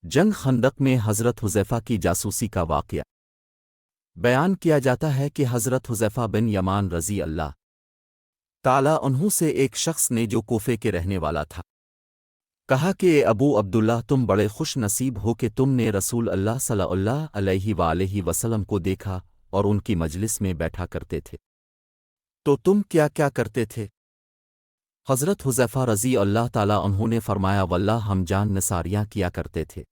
جنگ خندق میں حضرت حذیفہ کی جاسوسی کا واقعہ بیان کیا جاتا ہے کہ حضرت حذیفہ بن یمان رضی اللہ تعالیٰ عنہ سے ایک شخص نے جو کوفے کے رہنے والا تھا کہا کہ اے ابو عبداللہ تم بڑے خوش نصیب ہو کہ تم نے رسول اللہ صلی اللہ علیہ وآلہ وسلم کو دیکھا اور ان کی مجلس میں بیٹھا کرتے تھے تو تم کیا کیا کرتے تھے؟ حضرت حذیفہ رضی اللہ تعالیٰ عنہ نے فرمایا واللہ ہم جان نثاریاں کیا کرتے تھے۔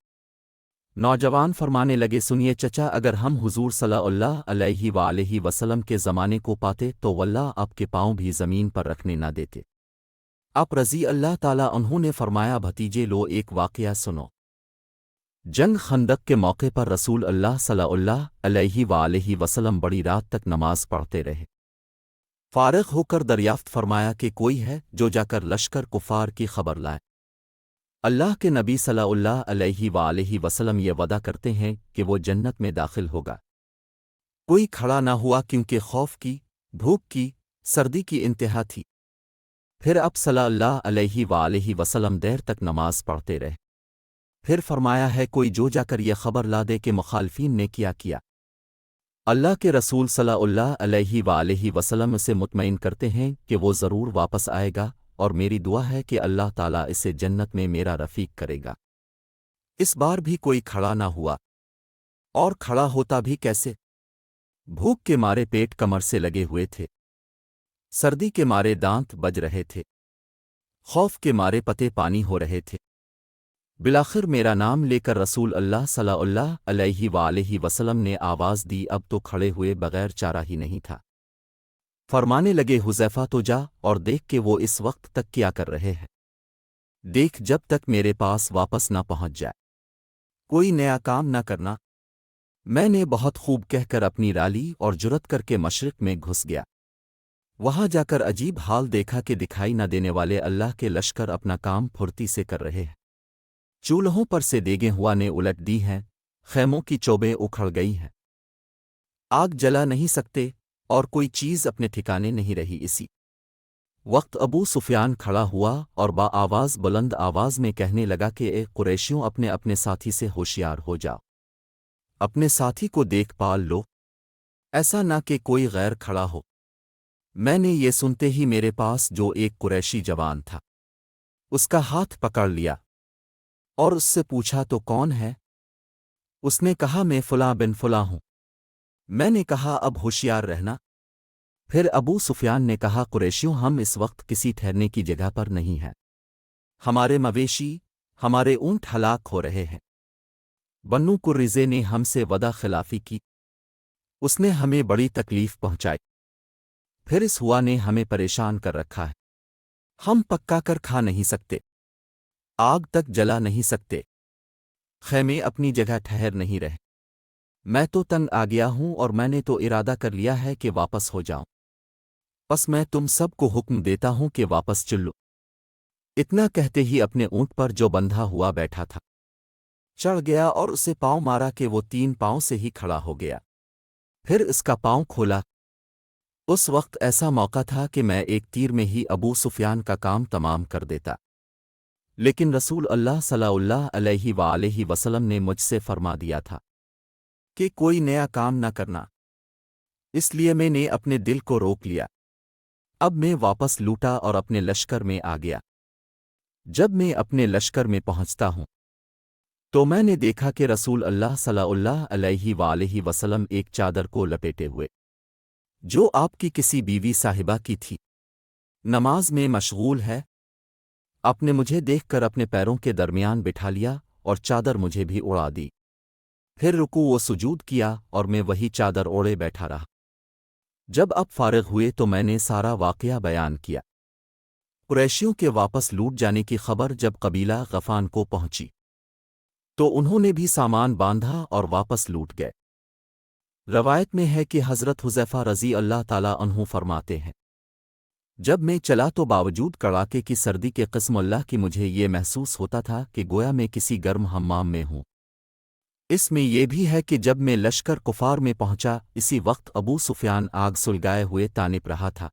نوجوان فرمانے لگے سنیے چچا اگر ہم حضور صلی اللہ علیہ وآلہ وسلم کے زمانے کو پاتے تو واللہ آپ کے پاؤں بھی زمین پر رکھنے نہ دیتے۔ آپ رضی اللہ تعالیٰ عنہ نے فرمایا بھتیجے لو ایک واقعہ سنو۔ جنگ خندق کے موقع پر رسول اللہ صلی اللہ علیہ وآلہ وسلم بڑی رات تک نماز پڑھتے رہے۔ فارغ ہو کر دریافت فرمایا کہ کوئی ہے جو جا کر لشکر کفار کی خبر لائے۔ اللہ کے نبی صلی اللہ علیہ وآلہ وسلم یہ وعدہ کرتے ہیں کہ وہ جنت میں داخل ہوگا۔ کوئی کھڑا نہ ہوا کیونکہ خوف کی، بھوک کی، سردی کی انتہا تھی۔ پھر اب صلی اللہ علیہ وآلہ وسلم دیر تک نماز پڑھتے رہے۔ پھر فرمایا ہے کوئی جو جا کر یہ خبر لا دے کہ مخالفین نے کیا کیا۔ اللہ کے رسول صلی اللہ علیہ وآلہ وسلم اسے مطمئن کرتے ہیں کہ وہ ضرور واپس آئے گا اور میری دعا ہے کہ اللہ تعالیٰ اسے جنت میں میرا رفیق کرے گا۔ اس بار بھی کوئی کھڑا نہ ہوا، اور کھڑا ہوتا بھی کیسے؟ بھوک کے مارے پیٹ کمر سے لگے ہوئے تھے، سردی کے مارے دانت بج رہے تھے، خوف کے مارے پتے پانی ہو رہے تھے۔ بالآخر میرا نام لے کر رسول اللہ صلی اللہ علیہ وآلہ وسلم نے آواز دی اب تو کھڑے ہوئے بغیر چارہ ہی نہیں تھا۔ فرمانے لگے حذیفہ تو جا اور دیکھ کہ وہ اس وقت تک کیا کر رہے ہیں، دیکھ جب تک میرے پاس واپس نہ پہنچ جائے کوئی نیا کام نہ کرنا۔ میں نے بہت خوب کہہ کر اپنی رالی اور جرت کر کے مشرق میں گھس گیا۔ وہاں جا کر عجیب حال دیکھا کہ دکھائی نہ دینے والے اللہ کے لشکر اپنا کام پھرتی سے کر رہے ہیں۔ چولہوں پر سے دیگیں ہوا نے الٹ دی ہیں، خیموں کی چوبیں اکھڑ گئی ہیں، آگ جلا نہیں سکتے اور کوئی چیز اپنے ٹھکانے نہیں رہی۔ اسی وقت ابو سفیان کھڑا ہوا اور با آواز بلند آواز میں کہنے لگا کہ اے قریشیوں اپنے اپنے ساتھی سے ہوشیار ہو جاؤ، اپنے ساتھی کو دیکھ پال لو، ایسا نہ کہ کوئی غیر کھڑا ہو۔ میں نے یہ سنتے ہی میرے پاس جو ایک قریشی جوان تھا اس کا ہاتھ پکڑ لیا اور اس سے پوچھا تو کون ہے؟ اس نے کہا میں فلاں بن فلاں ہوں۔ میں نے کہا اب ہوشیار رہنا۔ پھر ابو سفیان نے کہا قریشیوں ہم اس وقت کسی ٹھہرنے کی جگہ پر نہیں ہیں، ہمارے مویشی، ہمارے اونٹ ہلاک ہو رہے ہیں۔ بنو قریظہ نے ہم سے وعدہ خلافی کی، اس نے ہمیں بڑی تکلیف پہنچائی، پھر اس ہوا نے ہمیں پریشان کر رکھا ہے، ہم پکا کر کھا نہیں سکتے، آگ تک جلا نہیں سکتے، خیمے اپنی جگہ ٹھہر نہیں رہے۔ میں تو تنگ آ گیا ہوں اور میں نے تو ارادہ کر لیا ہے کہ واپس ہو جاؤں، پس میں تم سب کو حکم دیتا ہوں کہ واپس چلو۔ اتنا کہتے ہی اپنے اونٹ پر جو بندھا ہوا بیٹھا تھا چڑھ گیا اور اسے پاؤں مارا کہ وہ 3 پاؤں سے ہی کھڑا ہو گیا، پھر اس کا پاؤں کھولا۔ اس وقت ایسا موقع تھا کہ میں ایک تیر میں ہی ابو سفیان کا کام تمام کر دیتا، لیکن رسول اللہ صلی اللہ علیہ وآلہ وسلم نے مجھ سے فرما دیا تھا کہ کوئی نیا کام نہ کرنا، اس لیے میں نے اپنے دل کو روک لیا۔ اب میں واپس لوٹا اور اپنے لشکر میں آ گیا۔ جب میں اپنے لشکر میں پہنچتا ہوں تو میں نے دیکھا کہ رسول اللہ صلی اللہ علیہ وآلہ وسلم ایک چادر کو لپیٹے ہوئے جو آپ کی کسی بیوی صاحبہ کی تھی نماز میں مشغول ہے۔ آپ نے مجھے دیکھ کر اپنے پیروں کے درمیان بٹھا لیا اور چادر مجھے بھی اڑا دی، پھر رکوع و سجود کیا اور میں وہی چادر اوڑے بیٹھا رہا۔ جب اب فارغ ہوئے تو میں نے سارا واقعہ بیان کیا۔ قریشیوں کے واپس لوٹ جانے کی خبر جب قبیلہ غفان کو پہنچی تو انہوں نے بھی سامان باندھا اور واپس لوٹ گئے۔ روایت میں ہے کہ حضرت حذیفہ رضی اللہ تعالیٰ عنہ فرماتے ہیں جب میں چلا تو باوجود کڑاکے کی سردی کے قسم اللہ کی مجھے یہ محسوس ہوتا تھا کہ گویا میں کسی گرم حمام میں ہوں۔ اس میں یہ بھی ہے کہ جب میں لشکر کفار میں پہنچا اسی وقت ابو سفیان آگ سلگائے ہوئے تانپ رہا تھا۔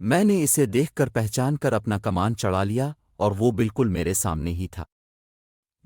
میں نے اسے دیکھ کر پہچان کر اپنا کمان چڑھا لیا اور وہ بالکل میرے سامنے ہی تھا۔